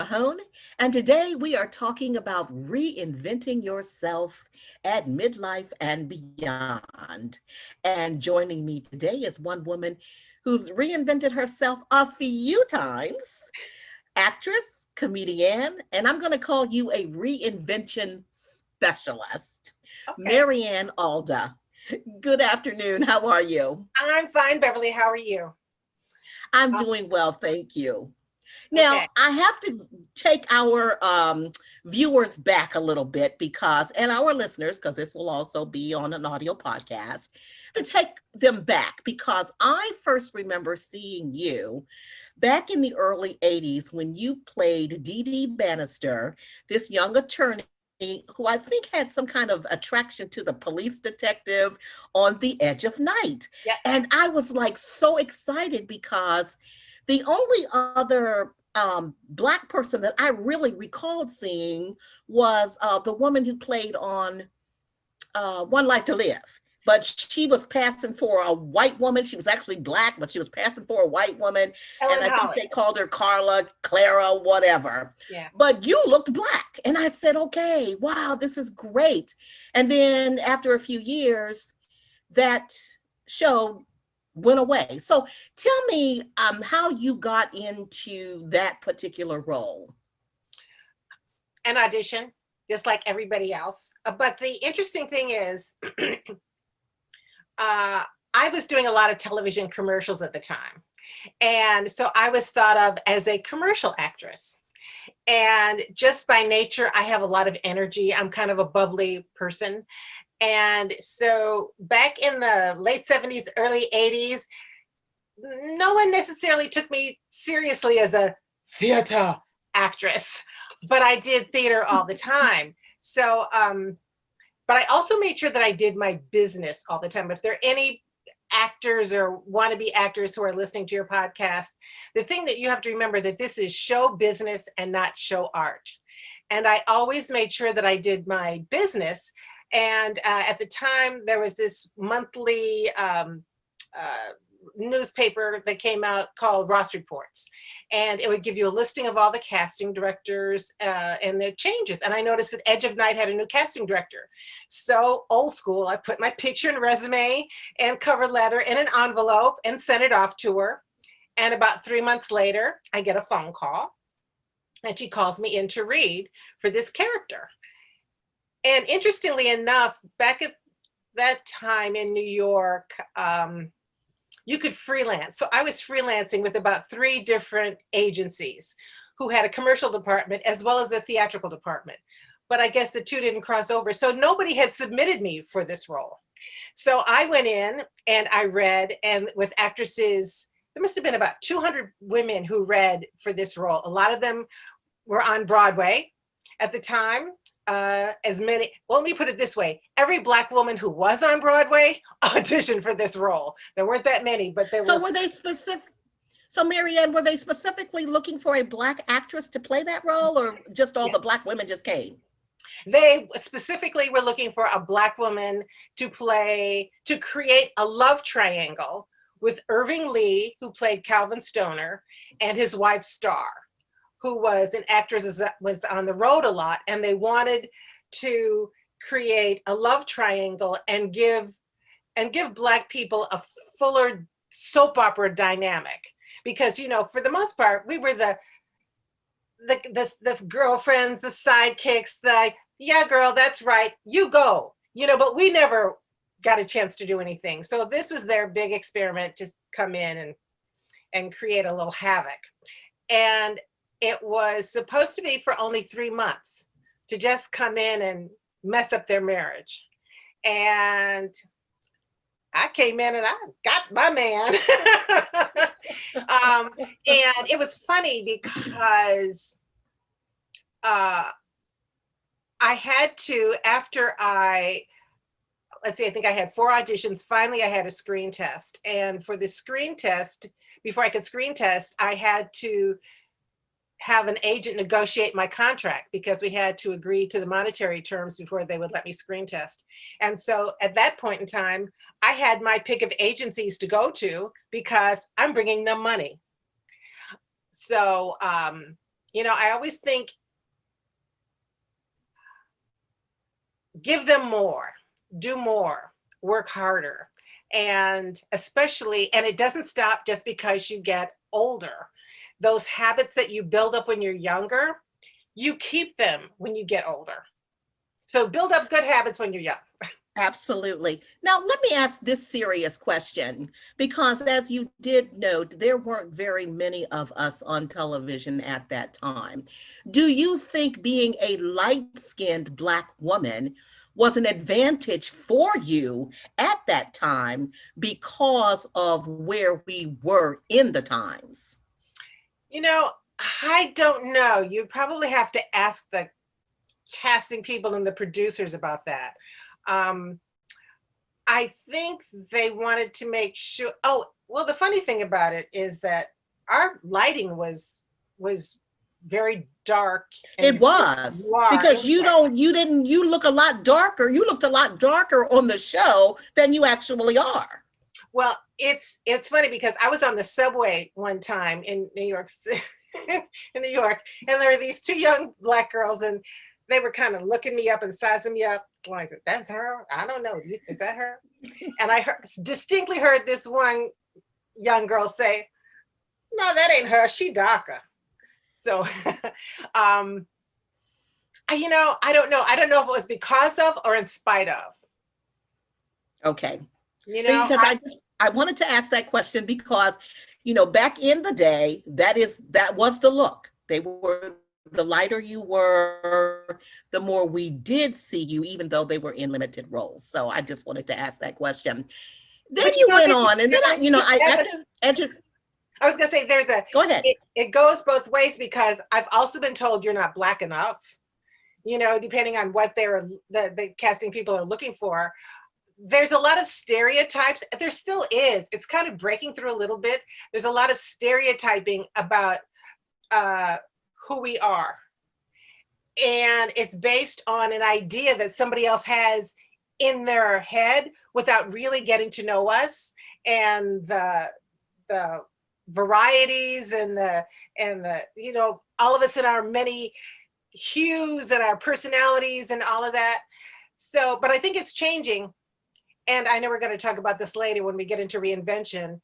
Mahone, and today we are talking about reinventing yourself at midlife and beyond. And joining me today is one woman who's reinvented herself a few times, actress, comedian, and I'm going to call you a reinvention specialist, Okay. Mariann Alda. Good afternoon. How are you? I'm fine, Beverly. How are you? I'm Uh, doing well, thank you. Now, okay. I have to take our viewers back a little bit because, and our listeners, because this will also be on an audio podcast, to take them back because I first remember seeing you back in the early 80s when you played Dee Dee Bannister, this young attorney who I think had some kind of attraction to the police detective on the edge of night. Yeah. And I was like so excited because the only other Black person that I really recalled seeing was the woman who played on One Life to Live. But she was passing for a white woman. She was actually Black, but she was passing for a white woman. And Ellen I think Holly. they called her Carla, Clara, whatever. Yeah. But you looked Black. And I said, okay, wow, this is great. And then after a few years, that show went away. So tell me how you got into that particular role. An audition, just like everybody else. But the interesting thing is, I was doing a lot of television commercials at the time. And so I was thought of as a commercial actress. And just by nature, I have a lot of energy. I'm kind of a bubbly person. And so back in the late 70s, early 80s, no one necessarily took me seriously as a theater actress, but I did theater all the time. So, but I also made sure that I did my business all the time. If there are any actors or wannabe actors who are listening to your podcast, the thing that you have to remember that this is show business and not show art. And I always made sure that I did my business. And at the time, there was this monthly uh, newspaper that came out called Ross Reports, and it would give you a listing of all the casting directors and their changes. And I noticed that Edge of Night had a new casting director. So old school, I put my picture and resume and cover letter in an envelope and sent it off to her. And about 3 months later, I get a phone call, and she calls me in to read for this character. And interestingly enough, back at that time in New York, you could freelance. So I was freelancing with about 3 different agencies who had a commercial department as well as a theatrical department. But I guess the two didn't cross over. So nobody had submitted me for this role. So I went in and I read, and with actresses, there must have been about 200 women who read for this role. A lot of them were on Broadway at the time. As many, well, let me put it this way. Every Black woman who was on Broadway auditioned for this role. There weren't that many, but there So were. were they specific? So Marianne, were they specifically looking for a Black actress to play that role, or just all Yeah. the Black women just came? They specifically were looking for a Black woman to create a love triangle with Irving Lee, who played Calvin Stoner, and his wife Star, who was an actress that was on the road a lot. And they wanted to create a love triangle and give Black people a fuller soap opera dynamic. Because, for the most part, we were the girlfriends, the sidekicks, the, yeah, girl, that's right, you go, but we never got a chance to do anything. So this was their big experiment to come in and create a little havoc. And it was supposed to be for only 3 months to just come in and mess up their marriage. And I came in and I got my man. And it was funny because I had to, let's see, I think I had 4 auditions. Finally, I had a screen test. And for the screen test, before I could screen test, I had to have an agent negotiate my contract because we had to agree to the monetary terms before they would let me screen test. And so at that point in time, I had my pick of agencies to go to because I'm bringing them money. So I always think give them more, do more, work harder. And especially, and it doesn't stop just because you get older. Those habits that you build up when you're younger, you keep them when you get older. So build up good habits when you're young. Absolutely. Now, let me ask this serious question because, as you did note, there weren't very many of us on television at that time. Do you think being a light skinned Black woman was an advantage for you at that time because of where we were in the times? You know, I don't know. You probably have to ask the casting people and the producers about that. Um, I think they wanted to make sure. Oh, well, the funny thing about it is that our lighting was very dark It and very was noir because anyway. you look a lot darker. You looked a lot darker on the show than you actually are. Well, it's funny because I was on the subway one time in New York, in New York, and there were these two young Black girls, and they were kind of looking me up and sizing me up. And I said, "That's her. I don't know. Is that her?" And I distinctly heard this one young girl say, "No, that ain't her. She darker." So, um, I don't know. I don't know if it was because of or in spite of. Okay. You know, Because I wanted to ask that question because, back in the day, that was the look. The lighter you were, the more we did see you, even though they were in limited roles. So I just wanted to ask that question. Then but you went on, and then there's I was gonna say go ahead. it goes both ways because I've also been told you're not Black enough. Depending on what the casting people are looking for. There's a lot of stereotypes. There still is. It's kind of breaking through a little bit. There's a lot of stereotyping about uh, who we are, and it's based on an idea that somebody else has in their head without really getting to know us and the varieties and the all of us in our many hues and our personalities and all of that. So, but I think it's changing. And I know we're going to talk about this later when we get into reinvention.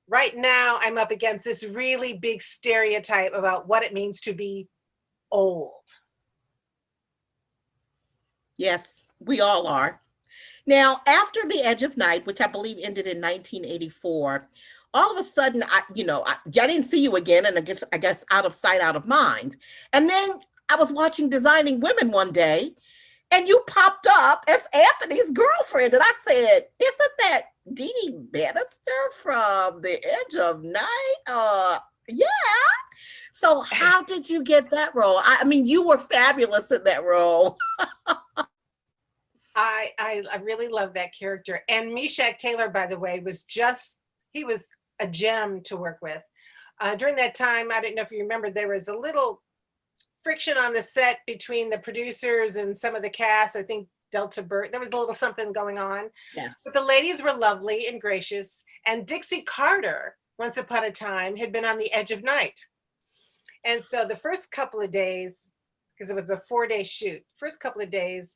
Right now, I'm up against this really big stereotype about what it means to be old. Yes, we all are. Now, after The Edge of Night, which I believe ended in 1984, all of a sudden, I didn't see you again, and I guess out of sight, out of mind. And then I was watching Designing Women one day, and you popped up as Anthony's girlfriend, and I said, "Isn't that Dee Dee Bannister from The Edge of Night?" Yeah. So, how did you get that role? I mean, you were fabulous in that role. I really love that character. And Meshack Taylor, by the way, he was a gem to work with. During that time, I don't know if you remember, there was a little friction on the set between the producers and some of the cast. I think Delta Burt, there was a little something going on. Yes. But the ladies were lovely and gracious. And Dixie Carter, once upon a time, had been on The Edge of Night. And so the first couple of days, because it was a 4-day shoot, first couple of days,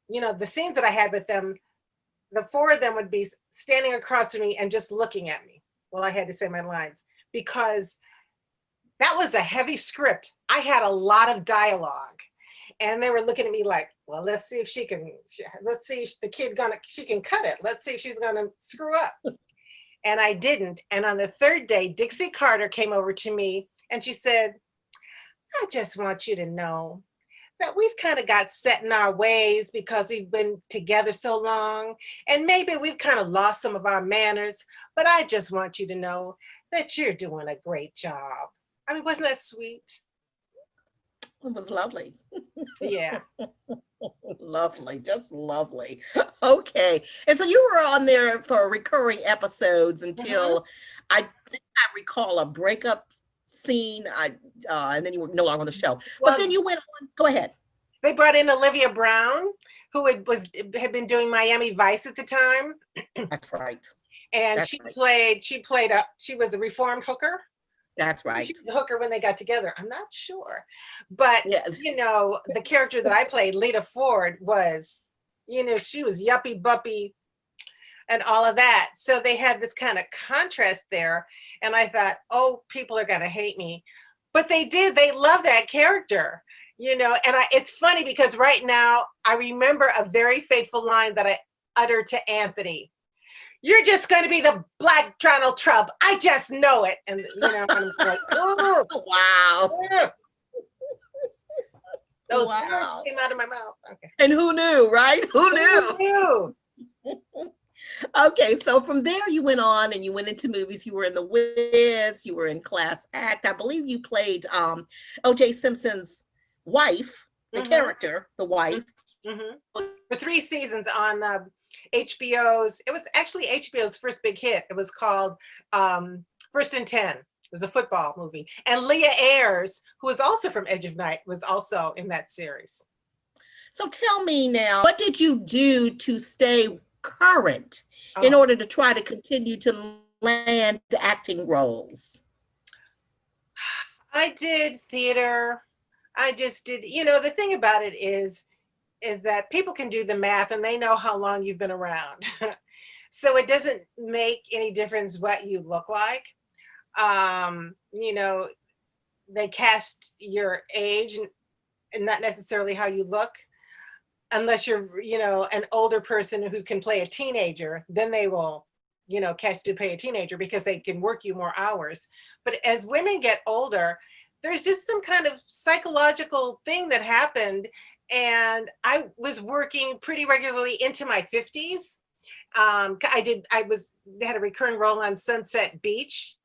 the scenes that I had with them, the four of them would be standing across from me and just looking at me while I had to say my lines, because that was a heavy script. I had a lot of dialogue, and they were looking at me like, well, let's see if let's see if she can cut it. Let's see if she's gonna screw up. And I didn't. And on the third day, Dixie Carter came over to me and she said, "I just want you to know that we've kind of got set in our ways because we've been together so long, and maybe we've kind of lost some of our manners, but I just want you to know that you're doing a great job." I mean, wasn't that sweet? It was lovely. Yeah. Lovely, just lovely. Okay. And so you were on there for recurring episodes Mhm. until I think I recall a breakup scene. And then you were no longer on the show. But then Well, you went on. Go ahead. they brought in Olivia Brown, who had been doing Miami Vice at the time, That's right. and That's right. she was a reformed hooker. That's Maybe she right. was a hooker when they got together. I'm not sure. But, Yeah. the character that I played, Lita Ford, was, she was yuppie buppy and all of that. So they had this kind of contrast there. And I thought, oh, people are going to hate me. But they did. They love that character, and it's funny because right now I remember a very fateful line that I uttered to Anthony. You're just going to be the Black Donald Trump. I just know it. And, and I'm like, oh, Wow. those words Wow. came out of my mouth. Okay. And who knew, right? Who Who knew? knew? Okay, so from there you went on and you went into movies. You were in The Wiz, you were in Class Act. I believe you played O.J. Simpson's wife, the Mm-hmm. character, the wife. Mm-hmm. For 3 seasons on HBO's, it was actually HBO's first big hit. It was called First and 10. It was a football movie. And Leah Ayres, who is also from Edge of Night, was also in that series. So tell me now, what did you do to stay current in Oh, order to try to continue to land acting roles? I did theater. I just did, the thing about it is that people can do the math and they know how long you've been around. So it doesn't make any difference what you look like. They cast your age and not necessarily how you look. Unless you're, an older person who can play a teenager, then they will, cast to play a teenager because they can work you more hours. But as women get older, there's just some kind of psychological thing that happened. And I was working pretty regularly into my 50s. They had a recurring role on Sunset Beach,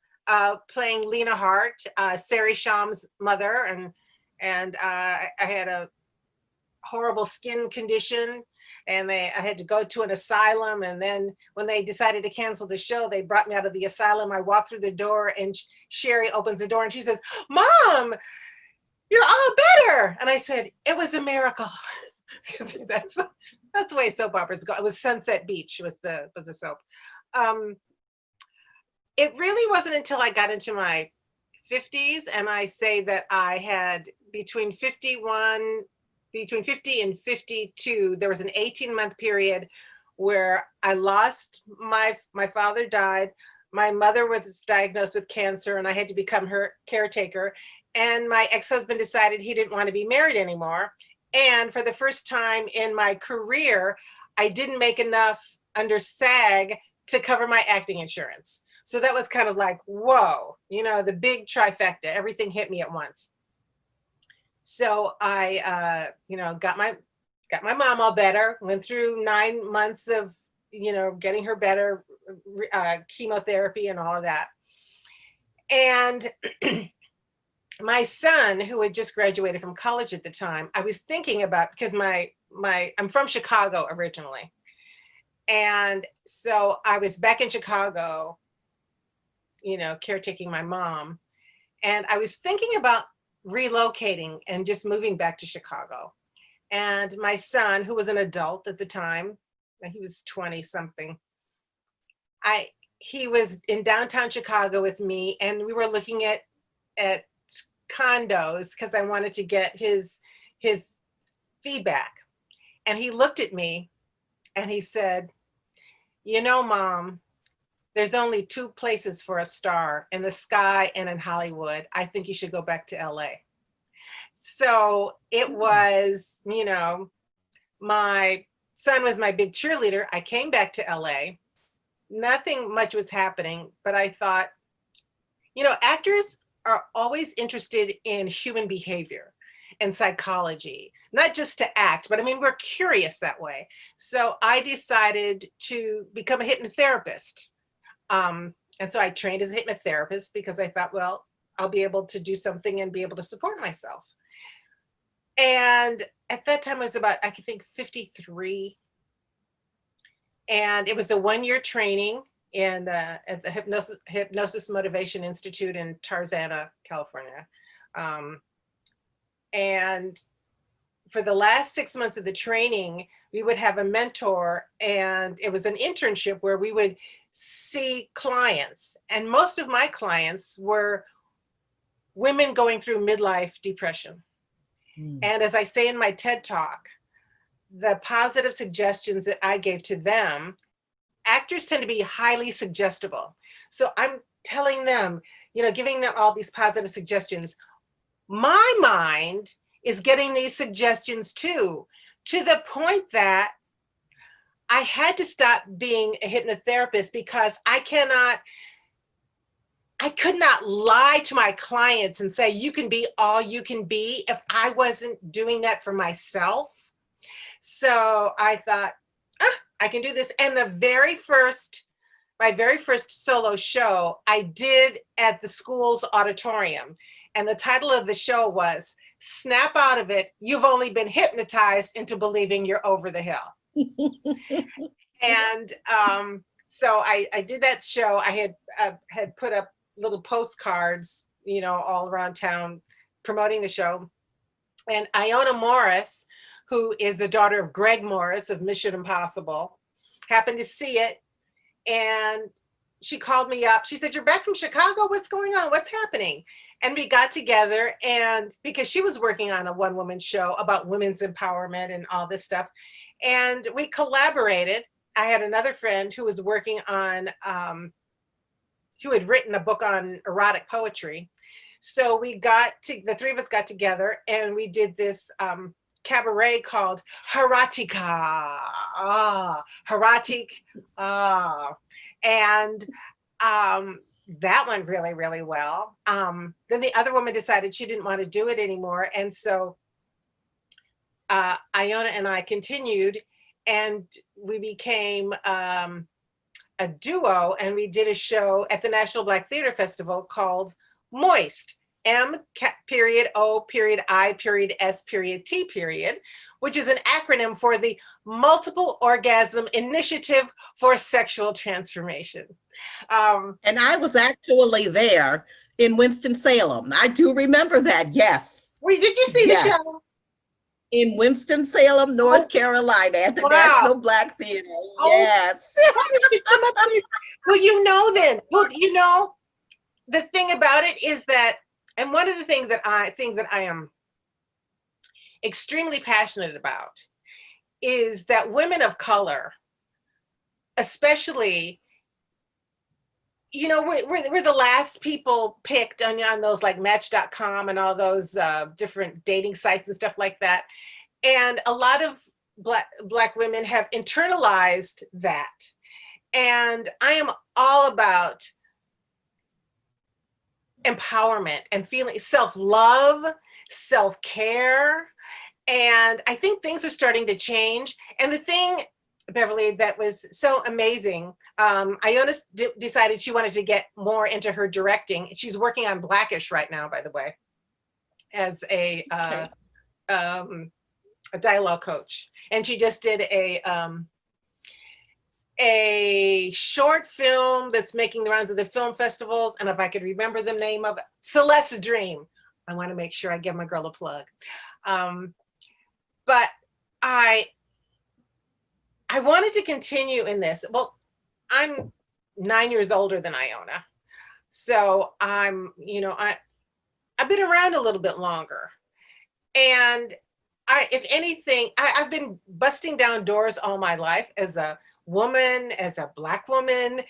playing Lena Hart, Sari Sham's mother. And I had a horrible skin condition, and I had to go to an asylum. And then when they decided to cancel the show, they brought me out of the asylum. I walked through the door and Sherry opens the door and she says, "Mom, you're all better." And I said, "It was a miracle." Because that's the way soap operas go. It was Sunset Beach was the soap. It really wasn't until I got into my 50s, and I say that I had between 50 and 52, there was an 18-month period where I lost my father died. My mother was diagnosed with cancer and I had to become her caretaker. And my ex-husband decided he didn't want to be married anymore. And for the first time in my career, I didn't make enough under SAG to cover my acting insurance. So that was kind of like, whoa, the big trifecta, everything hit me at once. So I, got my mom all better, went through 9 months of, getting her better, chemotherapy and all of that. And my son, who had just graduated from college at the time, I was thinking about, because I'm from Chicago originally. And so I was back in Chicago, caretaking my mom. And I was thinking about relocating and just moving back to Chicago. And my son, who was an adult at the time, he was 20 something, he was in downtown Chicago with me, and we were looking at condos because I wanted to get his feedback. And he looked at me and he said, "Mom, there's only 2 places for a star, in the sky and in Hollywood. I think you should go back to LA." So it was, my son was my big cheerleader. I came back to LA. Nothing much was happening, but I thought, actors are always interested in human behavior and psychology, not just to act, but I mean, we're curious that way. So I decided to become a hypnotherapist. And so I trained as a hypnotherapist because I thought, well, I'll be able to do something and be able to support myself. And at that time I was about, I think 53. And it was a 1-year training at the Hypnosis Motivation Institute in Tarzana, California. And for the last 6 months of the training, we would have a mentor, and it was an internship where we would see clients. And most of my clients were women going through midlife depression. Mm. And as I say in my TED Talk, the positive suggestions that I gave to them, actors tend to be highly suggestible. So I'm telling them, giving them all these positive suggestions. My mind is getting these suggestions too, to the point that I had to stop being a hypnotherapist because I could not lie to my clients and say, you can be all you can be, if I wasn't doing that for myself. So I thought, I can do this. And my very first solo show I did at the school's auditorium. And the title of the show was Snap Out of It. You've only been hypnotized into believing you're over the hill. And so I did that show. I had put up little postcards, all around town promoting the show. And Iona Morris, who is the daughter of Greg Morris of Mission Impossible, happened to see it. And she called me up. She said, "You're back from Chicago? What's going on? What's happening?" And we got together, and because she was working on a one-woman show about women's empowerment and all this stuff, and we collaborated. I had another friend who was working on, who had written a book on erotic poetry. So the three of us got together and we did this cabaret called Haratika. Haratik. And that went really, really well. Then the other woman decided she didn't want to do it anymore. And so Iona and I continued, and we became a duo, and we did a show at the National Black Theater Festival called Moist, M.I.I.S.T, which is an acronym for the Multiple Orgasm Initiative for Sexual Transformation. And I was actually there in Winston-Salem. I do remember that, yes. Did you see the show? In Winston-Salem, North Carolina, at the National Black Theater. Yes. Well, then. Well, the thing about it is that, and one of the things that I am extremely passionate about is that women of color, especially, we're the last people picked on those like Match.com and all those different dating sites and stuff like that. And a lot of black women have internalized that. And I am all about empowerment and feeling self-love, self-care. And I think things are starting to change. And the thing, Beverly, that was so amazing, Iona decided she wanted to get more into her directing. She's working on Blackish right now, by the way, as a dialogue coach. And she just did a short film that's making the rounds of the film festivals. And if I could remember the name of it, Celeste's Dream. I want to make sure I give my girl a plug. But I wanted to continue in this. Well, I'm 9 years older than Iona. So I've been around a little bit longer. And if anything, I've been busting down doors all my life as a woman, as a Black woman.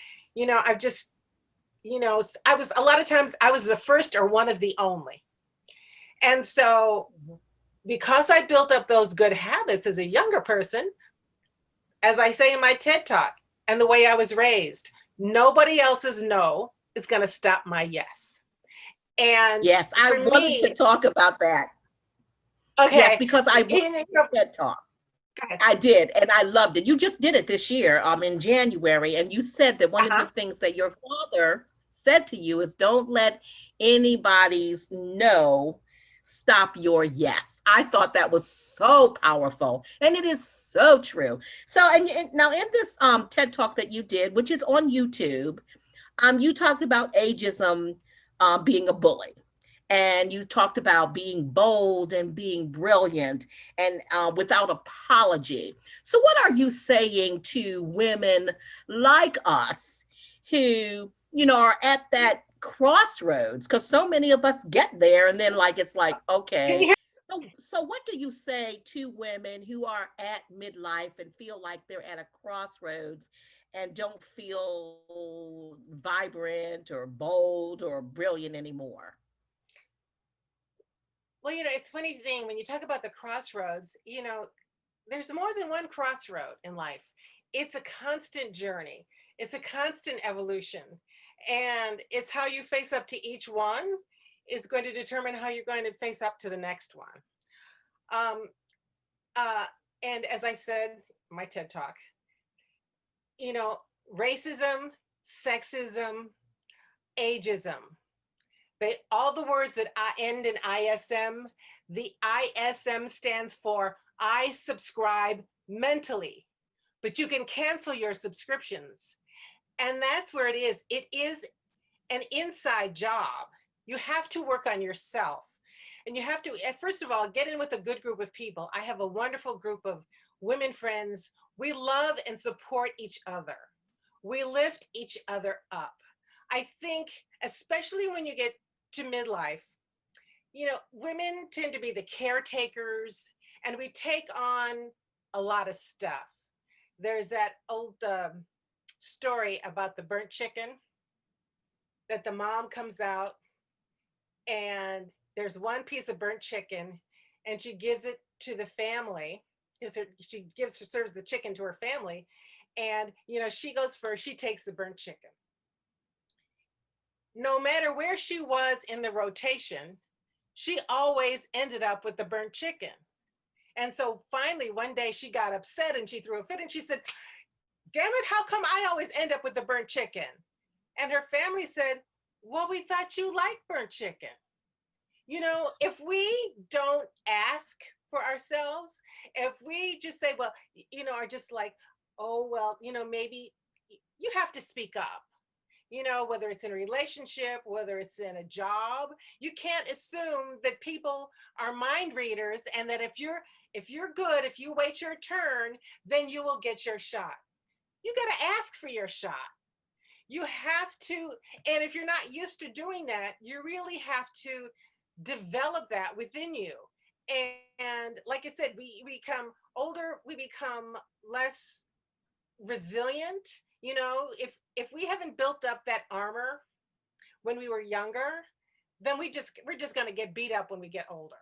I've just, I was, a lot of times I was the first or one of the only. And so because I built up those good habits as a younger person, as I say in my TED Talk, and the way I was raised, nobody else's no is going to stop my yes. And yes, I wanted to talk about that. Okay. Yes, because I watched your TED Talk. I did, and I loved it. You just did it this year, in January, and you said that one of the things that your father said to you is, don't let anybody's no stop your yes. I thought that was so powerful, and it is so true. So, and now in this TED Talk that you did, which is on YouTube, you talked about ageism being a bully. And you talked about being bold and being brilliant and without apology. So what are you saying to women like us who, are at that crossroads, because so many of us get there and then like it's like, Can you okay. hear? So what do you say to women who are at midlife and feel like they're at a crossroads and don't feel vibrant or bold or brilliant anymore? Well, it's funny thing when you talk about the crossroads, there's more than one crossroad in life. It's a constant journey. It's a constant evolution. And it's how you face up to each one is going to determine how you're going to face up to the next one. Um, uh, and as I said, my TED talk, you know, racism, sexism, ageism, all the words that end in ISM, the ISM stands for I subscribe mentally, but you can cancel your subscriptions. And that's where it is. It is an inside job. You have to work on yourself. And you have to, first of all, get in with a good group of people. I have a wonderful group of women friends. We love and support each other. We lift each other up. I think, especially when you get to midlife, women tend to be the caretakers and we take on a lot of stuff. There's that old story about the burnt chicken that the mom comes out and there's one piece of burnt chicken and she gives it to the family. Serves the chicken to her family. And, she goes first, she takes the burnt chicken. No matter where she was in the rotation, she always ended up with the burnt chicken. And so finally, one day she got upset and she threw a fit and she said, damn it, how come I always end up with the burnt chicken? And her family said, well, we thought you liked burnt chicken. If we don't ask for ourselves, if we just say, well, are just like, oh, well, maybe you have to speak up. Whether it's in a relationship, whether it's in a job, you can't assume that people are mind readers and that if you're good, if you wait your turn, then you will get your shot. You got to ask for your shot. You have to, and if you're not used to doing that, you really have to develop that within you. And like I said, we become older, we become less resilient. If we haven't built up that armor when we were younger, then we're just going to get beat up when we get older.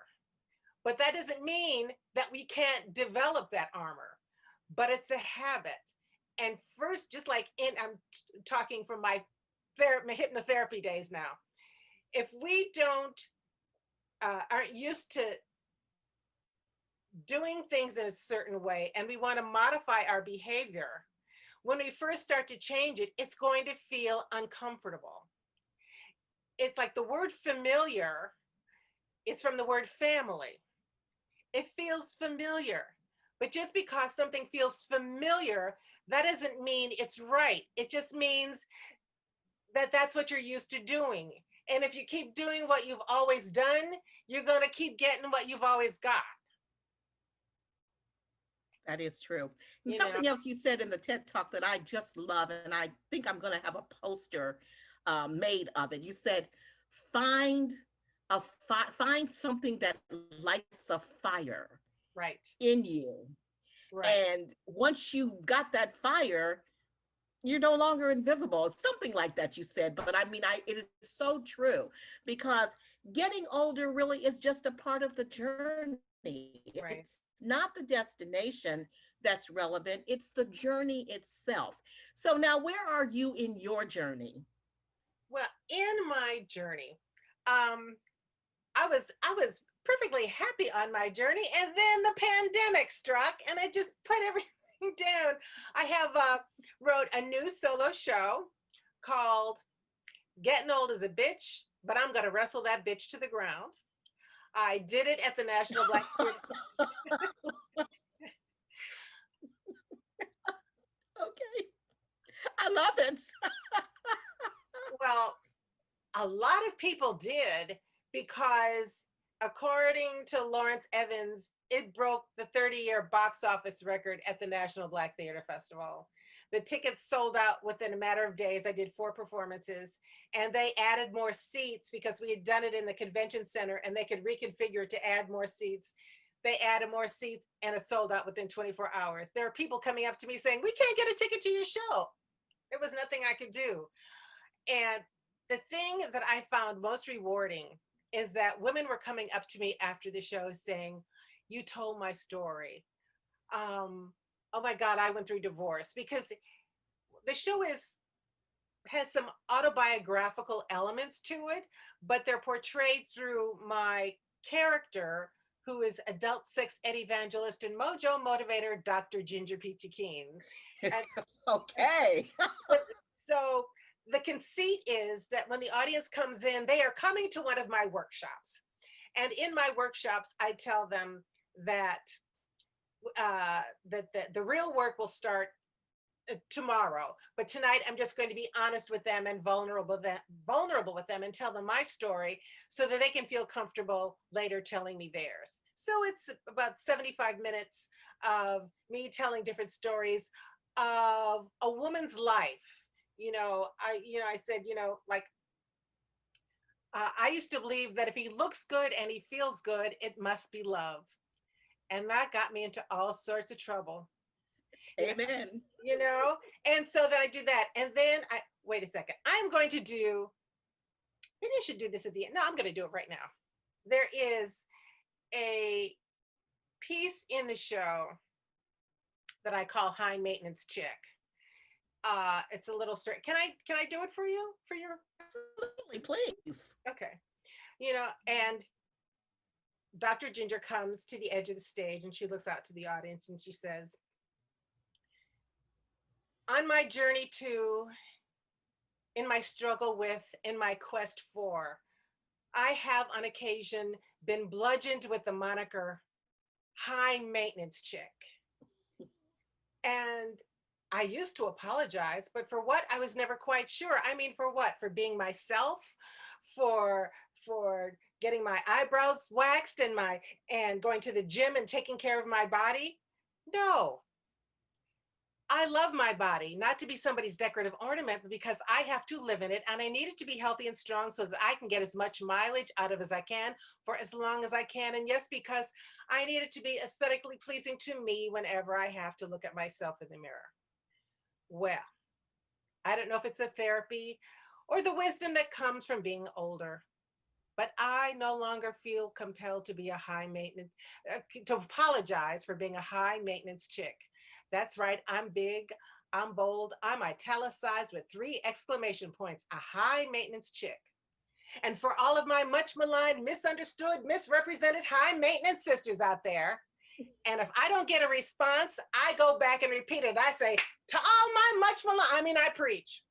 But that doesn't mean that we can't develop that armor, but it's a habit. And first, just like I'm talking from my hypnotherapy days now, if we aren't used to doing things in a certain way and we want to modify our behavior, when we first start to change it, it's going to feel uncomfortable. It's like the word familiar is from the word family. It feels familiar. But just because something feels familiar, that doesn't mean it's right. It just means that that's what you're used to doing. And if you keep doing what you've always done, you're going to keep getting what you've always got. That is true. And You know, something else you said in the TED Talk that I just love, and I think I'm going to have a poster made of it. You said, find find something that lights a fire right, in you, right. and once you got that fire, you're no longer invisible. Something like that you said, but I mean, it is so true, because getting older really is just a part of the journey. Right. It's not the destination that's relevant, it's the journey itself. So now, where are you in your journey? Well, in my journey, um, I was perfectly happy on my journey, and then the pandemic struck, and I just put everything down. I have wrote a new solo show called "Getting Old as a Bitch," but I'm gonna wrestle that bitch to the ground. I did it at the National Black Theater. Okay, I love it. Well, a lot of people did because, according to Lawrence Evans, it broke the 30-year box office record at the National Black Theater Festival. The tickets sold out within a matter of days. I did 4 performances, and they added more seats because we had done it in the convention center and they could reconfigure it to add more seats. They added more seats and it sold out within 24 hours. There are people coming up to me saying, "We can't get a ticket to your show." There was nothing I could do. And the thing that I found most rewarding is that women were coming up to me after the show saying, "You told my story. Oh my God, I went through divorce," because the show has some autobiographical elements to it, but they're portrayed through my character, who is adult sex ed evangelist and mojo motivator, Dr. Ginger Peachy Keen. And Okay. so the conceit is that when the audience comes in, they are coming to one of my workshops. And in my workshops, I tell them that the real work will start tomorrow, but tonight I'm just going to be honest with them and vulnerable with them and tell them my story so that they can feel comfortable later telling me theirs. So it's about 75 minutes of me telling different stories of a woman's life. I said, like, I used to believe that if he looks good and he feels good, it must be love. And that got me into all sorts of trouble. Amen. And so then I do that. And then wait a second. I'm going to do, maybe I should do this at the end. No, I'm going to do it right now. There is a piece in the show that I call High Maintenance Chick. It's a little straight. Can I do it for you? For your Absolutely, please. Okay. And Dr. Ginger comes to the edge of the stage and she looks out to the audience and she says, "On my journey to, in my struggle with, in my quest for, I have on occasion been bludgeoned with the moniker High Maintenance Chick. And I used to apologize, but for what? I was never quite sure. I mean, for what? For being myself, for getting my eyebrows waxed and going to the gym and taking care of my body? No. I love my body, not to be somebody's decorative ornament, but because I have to live in it and I need it to be healthy and strong so that I can get as much mileage out of as I can for as long as I can. And yes, because I need it to be aesthetically pleasing to me whenever I have to look at myself in the mirror." Well, I don't know if it's the therapy or the wisdom that comes from being older, but I no longer feel compelled to be a high maintenance, to apologize for being a high maintenance chick. That's right. I'm big, I'm bold, I'm italicized with 3 exclamation points, a high maintenance chick. And for all of my much maligned, misunderstood, misrepresented high maintenance sisters out there, and if I don't get a response, I go back and repeat it. I say, to all my much maligned, I preach.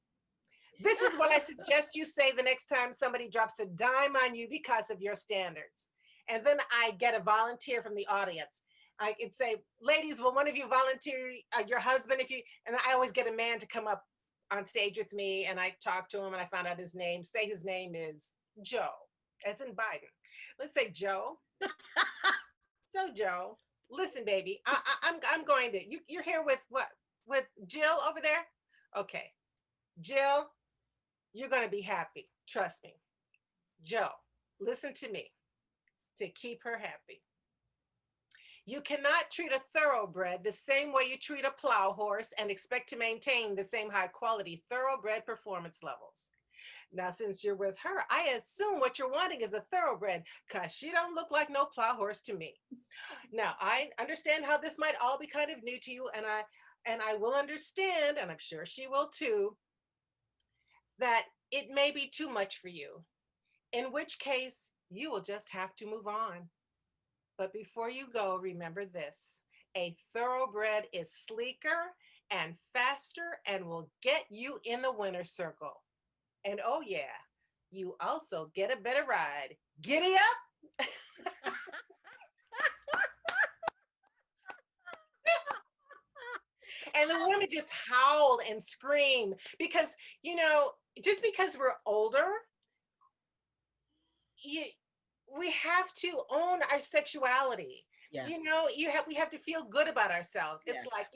This is what I suggest you say the next time somebody drops a dime on you because of your standards. And then I get a volunteer from the audience. I could say, "Ladies, will one of you volunteer your husband?" And I always get a man to come up on stage with me and I talk to him and I found out his name. Say his name is Joe, as in Biden. Let's say Joe. So Joe, listen, baby, I'm going to, you're here with what? With Jill over there? Okay. Jill, you're going to be happy. Trust me. Joe, listen to me. To keep her happy, you cannot treat a thoroughbred the same way you treat a plow horse and expect to maintain the same high quality thoroughbred performance levels. Now, since you're with her, I assume what you're wanting is a thoroughbred because she don't look like no plow horse to me. Now, I understand how this might all be kind of new to you, and I will understand, and I'm sure she will too, that it may be too much for you, in which case you will just have to move on. But before you go, remember this: a thoroughbred is sleeker and faster and will get you in the winner's circle. And oh yeah, you also get a better ride. Giddy up. And the women just howled and screamed because, just because we're older, we have to own our sexuality. Yes. We have to feel good about ourselves. It's Yes. like,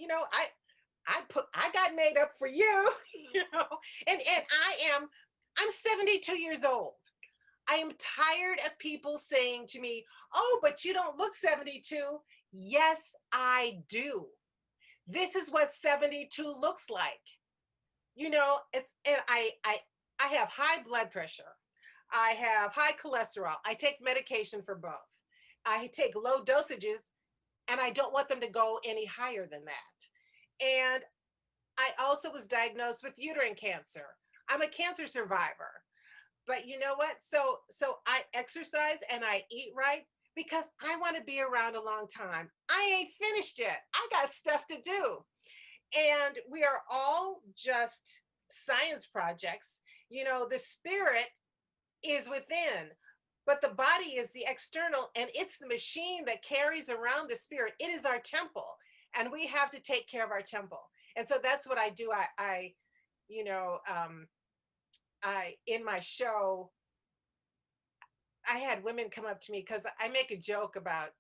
I got made up for you, you know. And I'm 72 years old. I am tired of people saying to me, "Oh, but you don't look 72." Yes, I do. This is what 72 looks like. It's and I have high blood pressure. I have high cholesterol. I take medication for both. I take low dosages and I don't want them to go any higher than that. And I also was diagnosed with uterine cancer. I'm a cancer survivor. But you know what? So I exercise and I eat right because I want to be around a long time. I ain't finished yet. I got stuff to do. And we are all just science projects. The spirit is within, but the body is the external, and it's the machine that carries around the spirit. It is our temple, and we have to take care of our temple. And so that's what I do. You know, I in my show, I had women come up to me because I make a joke about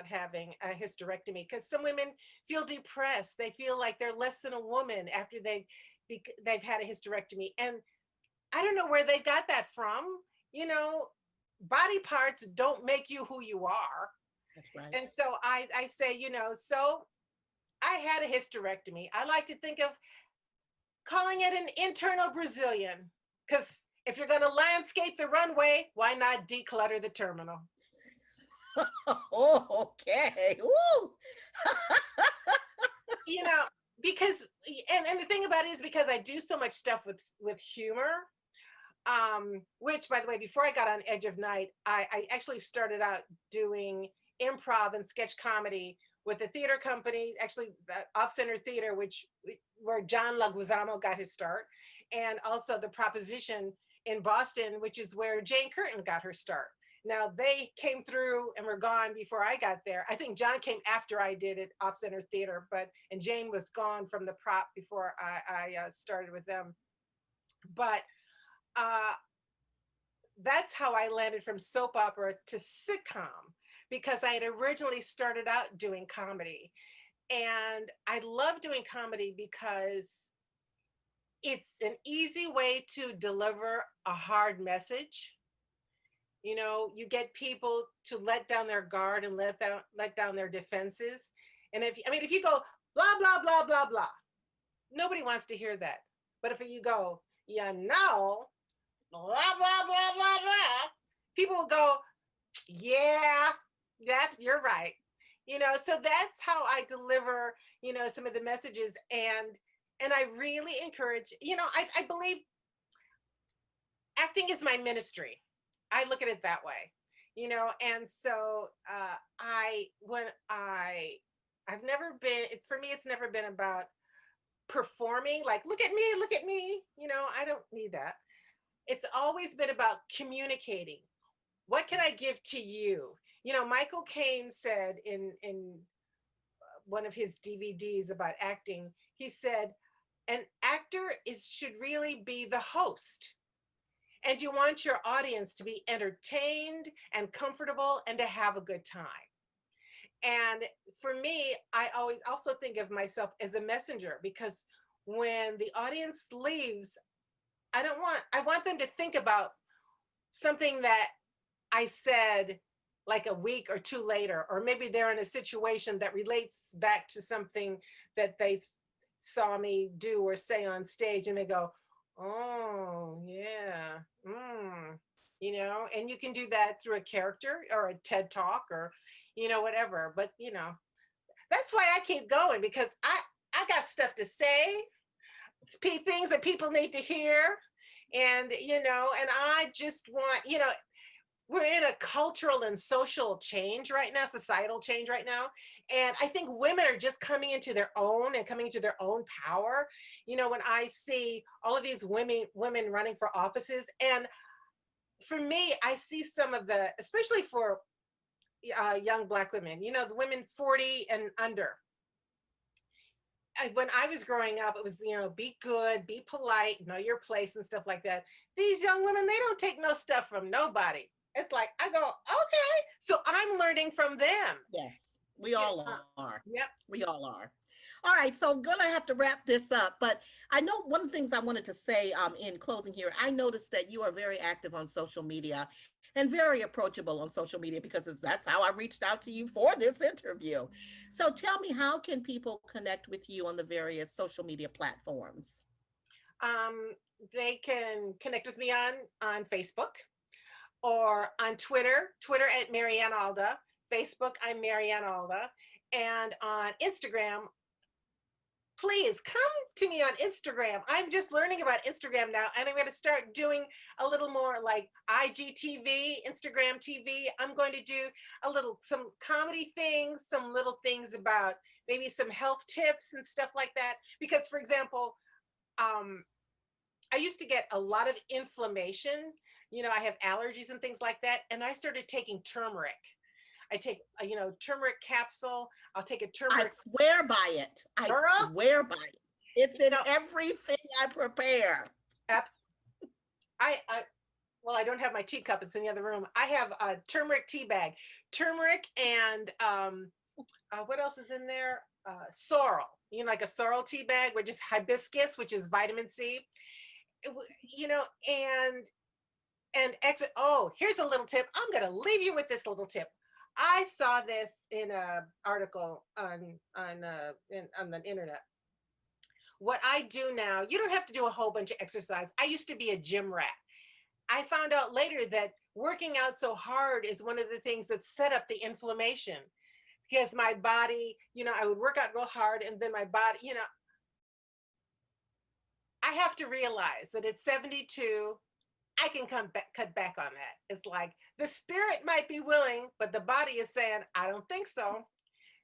having a hysterectomy, because some women feel depressed. They feel like they're less than a woman after they've had a hysterectomy, and I don't know where they got that from. You know, body parts don't make you who you are. That's right. And so I say, so I had a hysterectomy. I like to think of calling it an internal Brazilian, because if you're going to landscape the runway, why not declutter the terminal? Oh, okay. Woo. You know, because and the thing about it is, because I do so much stuff with humor, which, by the way, before I got on Edge of Night, I actually started out doing improv and sketch comedy with a theater company, actually Off Center Theater, where John Leguizamo got his start, and also the Proposition in Boston, which is where Jane Curtin got her start. Now, they came through and were gone before I got there. I think John came after I did it, Off Center Theater, and Jane was gone from the prop before I started with them. But uh, that's how I landed from soap opera to sitcom, because I had originally started out doing comedy. And I love doing comedy because it's an easy way to deliver a hard message. You get people to let down their guard and let down their defenses. And if you go blah blah blah blah blah, nobody wants to hear that. But if you go, blah blah blah blah blah, people will go, yeah, you're right. So that's how I deliver, some of the messages. And I really encourage, I believe acting is my ministry. I look at it that way, and so I've never been, for me, it's never been about performing, like, look at me, look at me. I don't need that. It's always been about communicating. What can I give to you? Michael Caine said in one of his DVDs about acting, he said, an actor should really be the host. And you want your audience to be entertained and comfortable and to have a good time. And for me, I always also think of myself as a messenger, because when the audience leaves, I want them to think about something that I said like a week or two later, or maybe they're in a situation that relates back to something that they saw me do or say on stage, and they go, oh yeah, and you can do that through a character or a TED talk, or whatever. But that's why I keep going, because I got stuff to say, things that people need to hear. And and I just want, we're in a cultural and social change right now, societal change right now. And I think women are just coming into their own and coming into their own power. When I see all of these women running for offices, and for me, I see some of especially for young Black women, the women 40 and under. When I was growing up, it was, be good, be polite, know your place and stuff like that. These young women, they don't take no stuff from nobody. It's like, I go, okay, so I'm learning from them. Yes, we all are. Yep. We all are. All right, so gonna have to wrap this up, but I know one of the things I wanted to say in closing here. I noticed that you are very active on social media and very approachable on social media because that's how I reached out to you for this interview. So tell me, how can people connect with you on the various social media platforms? Um, they can connect with me on Facebook or on Twitter at Mariann Alda, Facebook, I'm Mariann Alda, and on Instagram, please come to me on Instagram. I'm just learning about Instagram now, and I'm going to start doing a little more like IGTV, Instagram TV. I'm going to do some comedy things, some little things about maybe some health tips and stuff like that. Because, for example, um, I used to get a lot of inflammation. I have allergies and things like that, and I started taking turmeric. I take turmeric capsule. I'll take a I turmeric. swear by it. I Girl, swear by it. It's you in know, everything I prepare. abs- I well, I don't have my teacup. It's in the other room. I have a turmeric tea bag, turmeric, and what else is in there? Sorrel. Like a sorrel tea bag, with just hibiscus, which is vitamin C. And extra. Oh, here's a little tip. I'm gonna leave you with this little tip. I saw this in a article on the internet. What I do now, you don't have to do a whole bunch of exercise. I used to be a gym rat. I found out later that working out so hard is one of the things that set up the inflammation, because my body, I would work out real hard, and then my body, I have to realize that at 72, I can cut back on that. It's like the spirit might be willing, but the body is saying, I don't think so.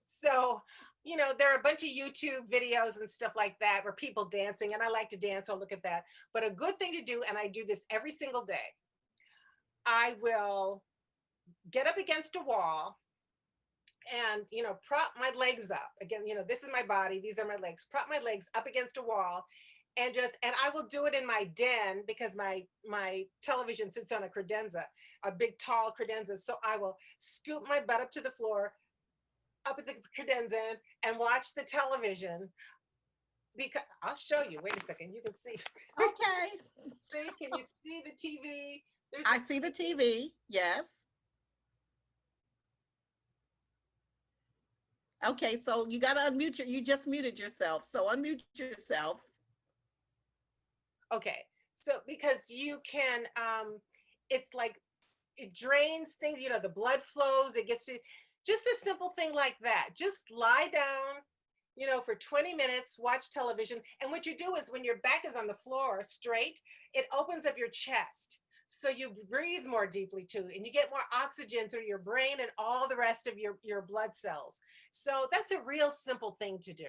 So, there are a bunch of YouTube videos and stuff like that where people dancing, and I like to dance. I'll look at that. But a good thing to do, and I do this every single day, I will get up against a wall and, prop my legs up. Again, this is my body. These are my legs. Prop my legs up against a wall, and I will do it in my den, because my television sits on a credenza, a big tall credenza. So I will scoop my butt up to the floor, up at the credenza, and watch the television. Because I'll show you. Wait a second. You can see. Okay. See? Can you see the TV? I see the TV. Yes. Okay, so you got to unmute you just muted yourself. So unmute yourself. Okay. So because you can, it's like it drains things, the blood flows, it gets to just a simple thing like that. Just lie down, for 20 minutes, watch television. And what you do is, when your back is on the floor straight, it opens up your chest. So you breathe more deeply too, and you get more oxygen through your brain and all the rest of your blood cells. So that's a real simple thing to do.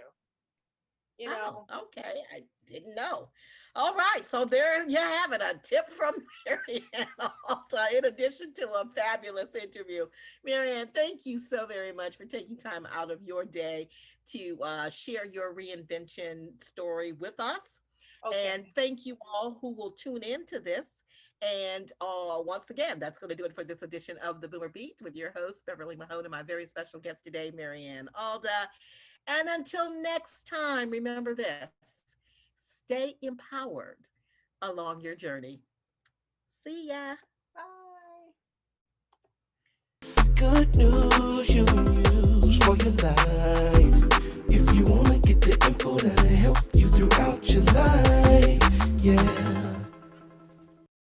Oh, okay. I didn't know. All right. So there you have it. A tip from Mariann Alda, in addition to a fabulous interview. Mariann, thank you so very much for taking time out of your day to share your reinvention story with us. Okay. And thank you all who will tune in to this. And once again, that's going to do it for this edition of the Boomer Beat with your host, Beverly Mahone, and my very special guest today, Mariann Alda. And until next time, remember this: stay empowered along your journey. See ya. Bye. Good news you can use for your life. If you want to get the info that'll help you throughout your life, yeah.